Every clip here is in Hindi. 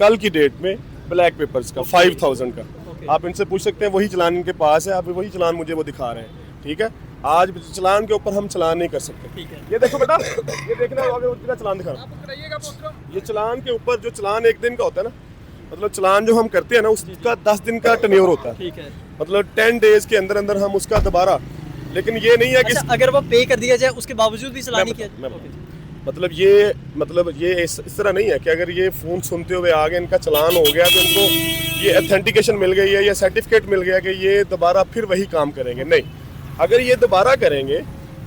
कल की डेट में ब्लैक पेपर्स का 5000 का। आप इनसे पूछ सकते हैं, वही चलान इनके पास है, आप वही चलान मुझे वो दिखा रहे हैं, ठीक है। आज चलान के ऊपर हम चलान नहीं कर सकते, ठीक है। ये देखो बेटा, ये देखना अगर उसका चलान दिखा रहा, ये चलान के ऊपर जो चलान एक दिन का होता है ना, मतलब चलान जो हम करते हैं ना उसका 10 दिन का टन्योर होता है, ठीक है। मतलब 10 डेज के अंदर अंदर हम उसका दोबारा, लेकिन ये नहीं है कि अच्छा, अगर वो पे कर दिया जाए उसके बावजूद भी चलान नहीं किया, मतलब ये इस तरह नहीं है कि अगर ये फ़ोन सुनते हुए आगे इनका चलान हो गया तो इनको ये ऑथेंटिकेशन मिल गई है या सर्टिफिकेट मिल गया कि ये दोबारा फिर वही काम करेंगे, नहीं। अगर ये दोबारा करेंगे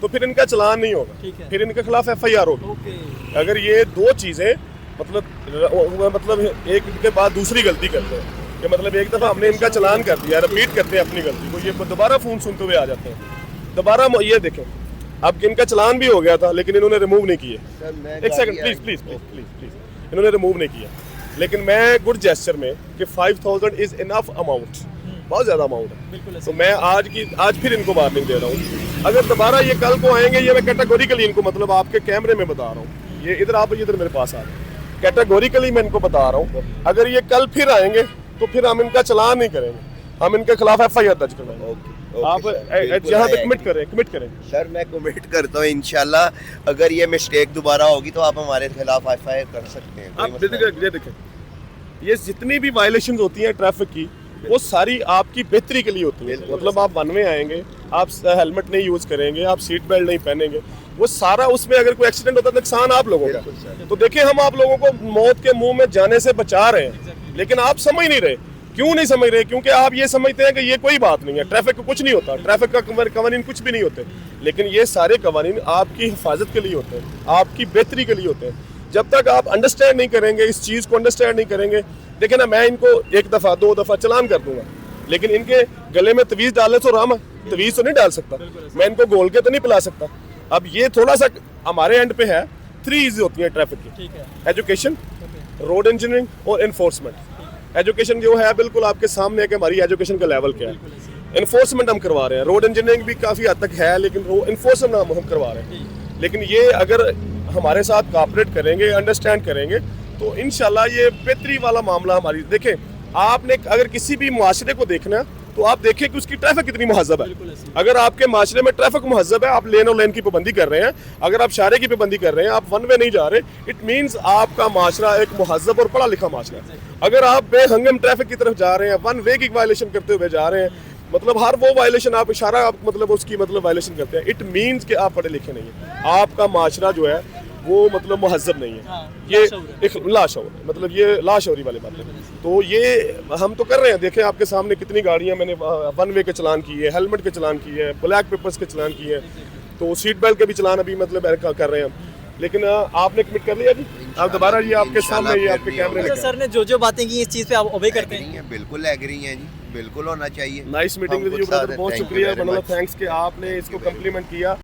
तो फिर इनका चलान नहीं होगा, ठीक है। फिर इनके खिलाफ FIR होगी। ओके, अगर ये दो चीज़ें मतलब एक के बाद दूसरी गलती करते हैं कि मतलब एक दफ़ा हमने इनका चलान कर दिया, रिपीट करते हैं अपनी गलती को, ये दोबारा फ़ोन सुनते हुए आ जाते हैं दोबारा। ये देखें, अब इनका चलान भी हो गया था लेकिन इन्होंने रिमूव नहीं किए। एक second please please please please please, इन्होंने रिमूव नहीं किया, लेकिन मैं गुड जेस्चर में कि 5000 इज इनफ अमाउंट, बहुत ज़्यादा अमाउंट है, बिल्कुल तो मैं आज फिर इनको वार्निंग दे रहा हूँ। अगर दोबारा ये कल को आएंगे, ये मैं कैटेगोरिकली इनको मतलब आपके कैमरे में बता रहा हूँ, ये इधर आप इधर मेरे पास आ रहे हैं, कैटेगोरिकली मैं इनको बता रहा हूँ, अगर ये कल फिर आएंगे तो फिर हम इनका चलान नहीं करेंगे, हम इनके खिलाफ FIR दर्ज करवाएंगे। आप जहाँ तक कमिट करें सर, मैं कमिट करता हूँ इंशाल्लाह, अगर ये मिस्टेक दोबारा होगी तो आप हमारे खिलाफ FIR कर सकते हैं। आप ये देखें, ये जितनी भी वायलेशन होती हैं ट्रैफिक की, वो सारी आपकी बेहतरी के लिए होती है। मतलब आप वन में आएंगे, आप हेलमेट नहीं यूज़ करेंगे, आप सीट बेल्ट नहीं पहनेंगे, वो सारा उसमें अगर कोई एक्सीडेंट होता है नुकसान आप लोगों का। तो देखिए, हम आप लोगों को मौत के मुंह में जाने से बचा रहे हैं, लेकिन आप समझ नहीं रहे। क्यों नहीं समझ रहे? क्योंकि आप ये समझते हैं कि ये कोई बात नहीं है, ट्रैफिक को कुछ नहीं होता, ट्रैफिक का कवानीन कुछ भी नहीं होते, लेकिन ये सारे कवानीन आपकी हिफाजत के लिए होते हैं, आपकी बेहतरी के लिए होते हैं। जब तक आप अंडरस्टैंड नहीं करेंगे, इस चीज़ को अंडरस्टैंड नहीं करेंगे, देखिए ना, मैं इनको एक दफ़ा 2 दफ़ा चलान कर दूंगा, लेकिन इनके गले में तवीज़ डाले तो राम है, तवीज़ तो नहीं डाल सकता, मैं इनको गोल के तो नहीं पिला सकता। अब ये थोड़ा सा हमारे एंड पे है, 3 E's होती हैं ट्रैफिक की, ठीक है, एजुकेशन, रोड इंजीनियरिंग और इन्फोर्समेंट। एजुकेशन जो है बिल्कुल आपके सामने है कि हमारी एजुकेशन का लेवल क्या है। इन्फोर्समेंट हम करवा रहे हैं, रोड इंजीनियरिंग भी काफ़ी हद तक है, लेकिन इन्फोर्समेंट हम करवा रहे हैं। लेकिन ये अगर हमारे साथ कोऑपरेट करेंगे, अंडरस्टैंड करेंगे, तो इंशाल्लाह ये बेहतरी वाला मामला हमारी। देखें, आपने अगर किसी भी माशरे को देखना है तो आप देखें कि उसकी ट्रैफिक कितनी महज़ब है। अगर आपके माशरे में ट्रैफिक महज़ब है, आप लेन और लेन की पाबंदी कर रहे हैं, अगर आप शारे की पाबंदी कर रहे हैं, आप वन वे नहीं जा रहे, इट मीन्स आपका माशरा एक महज़ब और पढ़ा लिखा माशरा है। अगर आप बेहंगम ट्रैफिक की तरफ जा रहे हैं, वन वे की वायलेशन करते हुए जा रहे हैं, मतलब हर वो वायलेशन आप इशारा आप मतलब उसकी मतलब वायलेशन करते हैं, इट मीन्स कि आप पढ़े लिखे नहीं हैं, आपका माशरा जो है वो मतलब महज़ब नहीं है। ये एक लाशौर है, मतलब ये लाशौरी वाली बात है। तो ये हम तो कर रहे हैं, देखें आपके सामने कितनी गाड़ियां मैंने वन वे के चलान की है, हेलमेट के चलान की है, ब्लैक पेपर्स के चलान की है, तो सीट बेल्ट के भी चलान अभी मतलब कर रहे हैं हम। लेकिन आपने कमिट कर लिया जी, आप दोबारा ये आपके सामने, ये आपके कैमरे में। सर ने जो बातें की इस चीज़ पे आप ओबे करते हैं? बिल्कुल एग्री हैं जी, बिल्कुल होना चाहिए। Nice meeting with you brother, बहुत शुक्रिया, मतलब थैंक्स कि आपने इसको कम्प्लीमेंट किया।